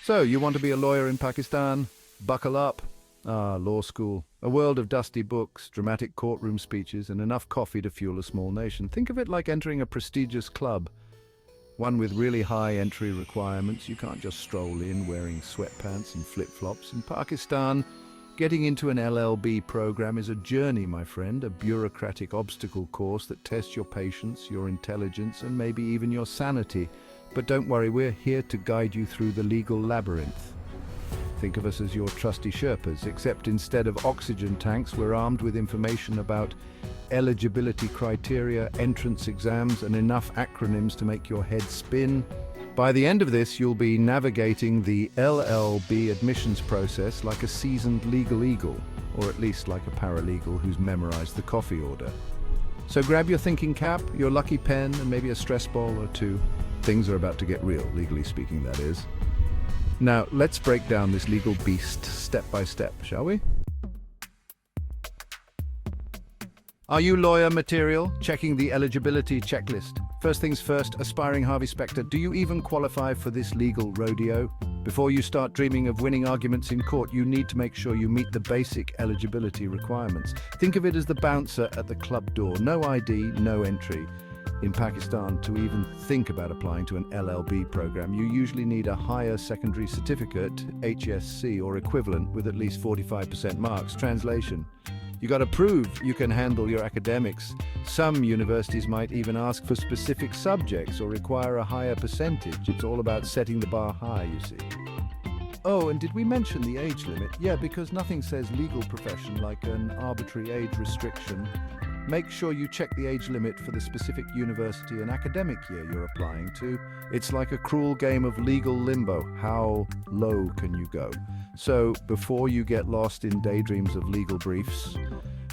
So, you want to be a lawyer in Pakistan? Buckle up. Ah, law school. A world of dusty books, dramatic courtroom speeches, and enough coffee to fuel a small nation. Think of it like entering a prestigious club. One with really high entry requirements. You can't just stroll in wearing sweatpants and flip-flops. In Pakistan, getting into an LLB program is a journey, my friend, a bureaucratic obstacle course that tests your patience, your intelligence, and maybe even your sanity. But don't worry, we're here to guide you through the legal labyrinth. Think of us as your trusty Sherpas, except instead of oxygen tanks, we're armed with information about eligibility criteria, entrance exams, and enough acronyms to make your head spin. By the end of this, you'll be navigating the LLB admissions process like a seasoned legal eagle, or at least like a paralegal who's memorized the coffee order. So grab your thinking cap, your lucky pen, and maybe a stress ball or two. Things are about to get real, legally speaking, that is. Now, let's break down this legal beast step by step, shall we? Are you lawyer material? Checking the eligibility checklist. First things first, aspiring Harvey Specter, do you even qualify for this legal rodeo? Before you start dreaming of winning arguments in court, you need to make sure you meet the basic eligibility requirements. Think of it as the bouncer at the club door. No ID, no entry. In Pakistan, to even think about applying to an LLB program, you usually need a higher secondary certificate, HSC or equivalent, with at least 45% marks. Translation: you got to prove you can handle your academics. Some universities might even ask for specific subjects or require a higher percentage. It's all about setting the bar high, you see. Oh, and did we mention the age limit? Yeah, because nothing says legal profession like an arbitrary age restriction. Make sure you check the age limit for the specific university and academic year you're applying to. It's like a cruel game of legal limbo. How low can you go? So before you get lost in daydreams of legal briefs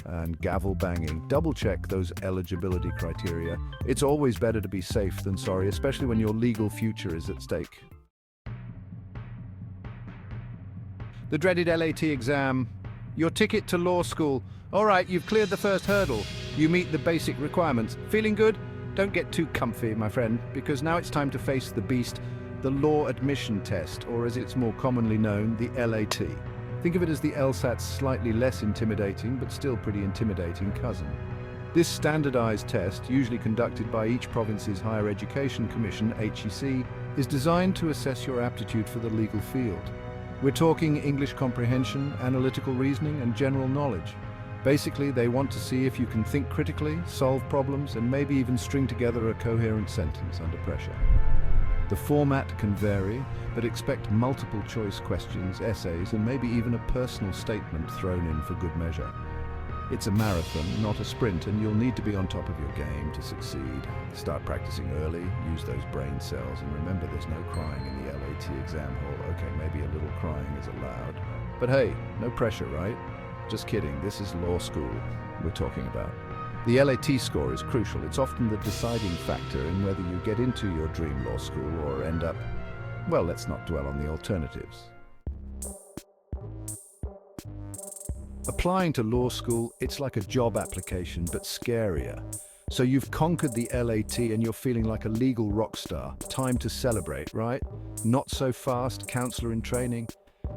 and gavel banging, double check those eligibility criteria. It's always better to be safe than sorry, especially when your legal future is at stake. The dreaded LAT exam. Your ticket to law school. All right, you've cleared the first hurdle. You meet the basic requirements. Feeling good? Don't get too comfy, my friend, because now it's time to face the beast, the law admission test, or as it's more commonly known, the LAT. Think of it as the LSAT's slightly less intimidating, but still pretty intimidating cousin. This standardized test, usually conducted by each province's Higher Education Commission, HEC, is designed to assess your aptitude for the legal field. We're talking English comprehension, analytical reasoning, and general knowledge. Basically, they want to see if you can think critically, solve problems, and maybe even string together a coherent sentence under pressure. The format can vary, but expect multiple choice questions, essays, and maybe even a personal statement thrown in for good measure. It's a marathon, not a sprint, and you'll need to be on top of your game to succeed. Start practicing early, use those brain cells, and remember there's no crying in the LAT exam hall. Okay, maybe a little crying is allowed. But hey, no pressure, right? Just kidding, this is law school we're talking about. The LAT score is crucial. It's often the deciding factor in whether you get into your dream law school or end up, well, let's not dwell on the alternatives. Applying to law school, it's like a job application, but scarier. So you've conquered the LAT and you're feeling like a legal rock star. Time to celebrate, right? Not so fast, counselor in training.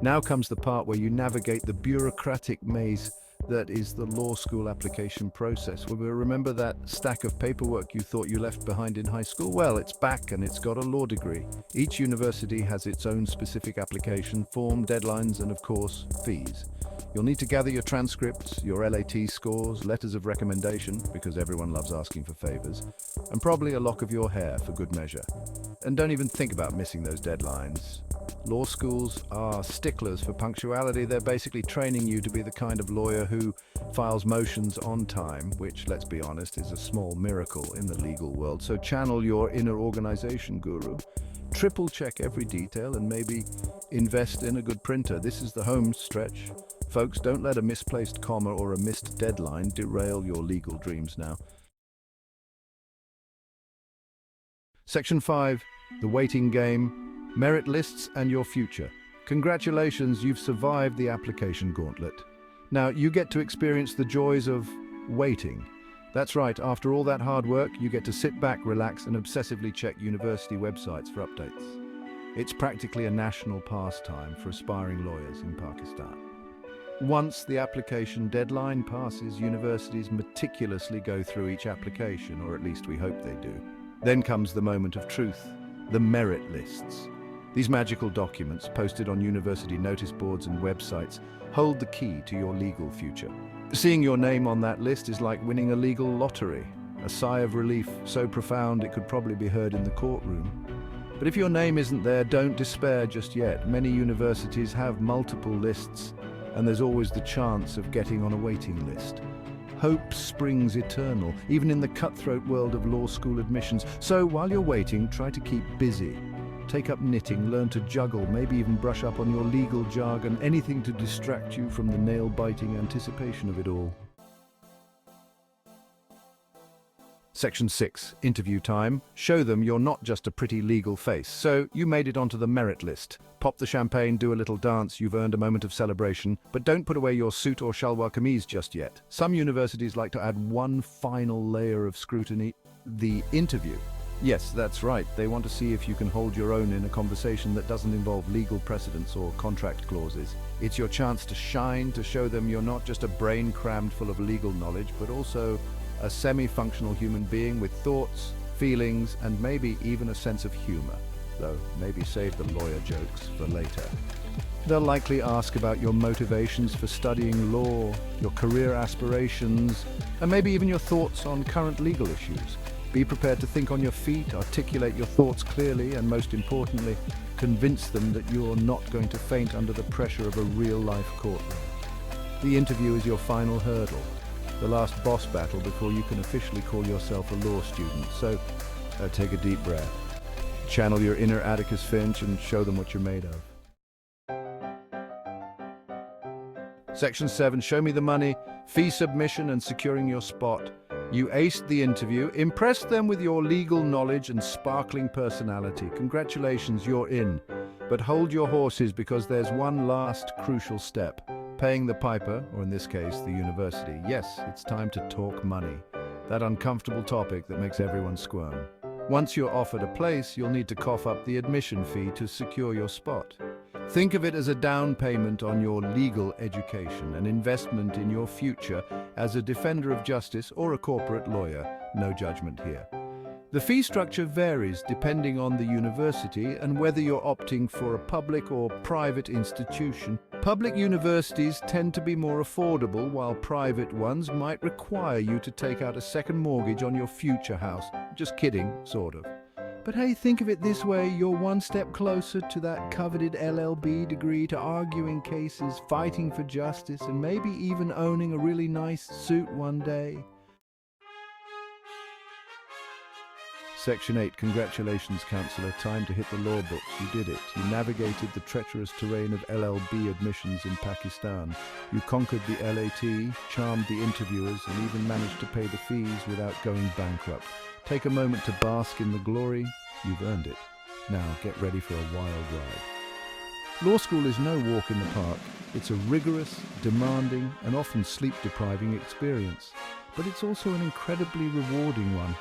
Now comes the part where you navigate the bureaucratic maze that is the law school application process. Well, remember that stack of paperwork you thought you left behind in high school? Well, it's back and it's got a law degree. Each university has its own specific application form, deadlines, and of course, fees. You'll need to gather your transcripts, your LAT scores, letters of recommendation, because everyone loves asking for favors, and probably a lock of your hair for good measure. And don't even think about missing those deadlines. Law schools are sticklers for punctuality. They're basically training you to be the kind of lawyer who files motions on time, which, let's be honest, is a small miracle in the legal world. So channel your inner organization guru. Triple check every detail and maybe invest in a good printer. This is the home stretch. Folks, don't let a misplaced comma or a missed deadline derail your legal dreams now. Section 5, the waiting game, merit lists and your future. Congratulations, you've survived the application gauntlet. Now you get to experience the joys of waiting. That's right, after all that hard work, you get to sit back, relax, and obsessively check university websites for updates. It's practically a national pastime for aspiring lawyers in Pakistan. Once the application deadline passes, universities meticulously go through each application, or at least we hope they do. Then comes the moment of truth, the merit lists. These magical documents, posted on university notice boards and websites, hold the key to your legal future. Seeing your name on that list is like winning a legal lottery, a sigh of relief so profound it could probably be heard in the courtroom. But if your name isn't there, don't despair just yet. Many universities have multiple lists, and there's always the chance of getting on a waiting list. Hope springs eternal, even in the cutthroat world of law school admissions. So while you're waiting, try to keep busy. Take up knitting, learn to juggle, maybe even brush up on your legal jargon, anything to distract you from the nail-biting anticipation of it all. Section 6, interview time. Show them you're not just a pretty legal face. So, you made it onto the merit list. Pop the champagne, do a little dance, you've earned a moment of celebration, but don't put away your suit or shalwar kameez just yet. Some universities like to add one final layer of scrutiny, the interview. Yes, that's right. They want to see if you can hold your own in a conversation that doesn't involve legal precedents or contract clauses. It's your chance to shine, to show them you're not just a brain crammed full of legal knowledge, but also a semi-functional human being with thoughts, feelings, and maybe even a sense of humor. Though, maybe save the lawyer jokes for later. They'll likely ask about your motivations for studying law, your career aspirations, and maybe even your thoughts on current legal issues. Be prepared to think on your feet, articulate your thoughts clearly, and most importantly, convince them that you're not going to faint under the pressure of a real-life courtroom. The interview is your final hurdle, the last boss battle before you can officially call yourself a law student. So, take a deep breath. Channel your inner Atticus Finch and show them what you're made of. Section 7, show me the money, fee submission and securing your spot. You aced the interview, impressed them with your legal knowledge and sparkling personality. Congratulations, you're in. But hold your horses because there's one last crucial step. Paying the piper, or in this case, the university. Yes, it's time to talk money. That uncomfortable topic that makes everyone squirm. Once you're offered a place, you'll need to cough up the admission fee to secure your spot. Think of it as a down payment on your legal education, an investment in your future as a defender of justice or a corporate lawyer. No judgment here. The fee structure varies depending on the university and whether you're opting for a public or private institution. Public universities tend to be more affordable, while private ones might require you to take out a second mortgage on your future house. Just kidding, sort of. But hey, think of it this way, you're one step closer to that coveted LLB degree, to arguing cases, fighting for justice, and maybe even owning a really nice suit one day. Section 8, congratulations, counsellor. Time to hit the law books. You did it. You navigated the treacherous terrain of L.L.B admissions in Pakistan. You conquered the LAT, charmed the interviewers, and even managed to pay the fees without going bankrupt. Take a moment to bask in the glory. You've earned it. Now get ready for a wild ride. Law school is no walk in the park. It's a rigorous, demanding, and often sleep-depriving experience. But it's also an incredibly rewarding one.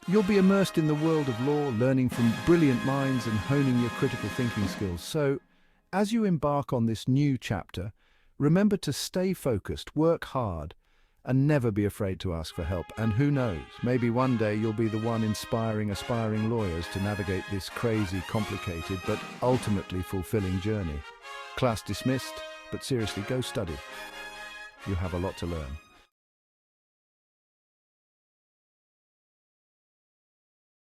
You'll be immersed in the world of law, learning from brilliant minds and honing your critical thinking skills. So, as you embark on this new chapter, remember to stay focused, work hard, and never be afraid to ask for help. And who knows, maybe one day you'll be the one inspiring aspiring lawyers to navigate this crazy, complicated, but ultimately fulfilling journey. Class dismissed, but seriously, go study. You have a lot to learn.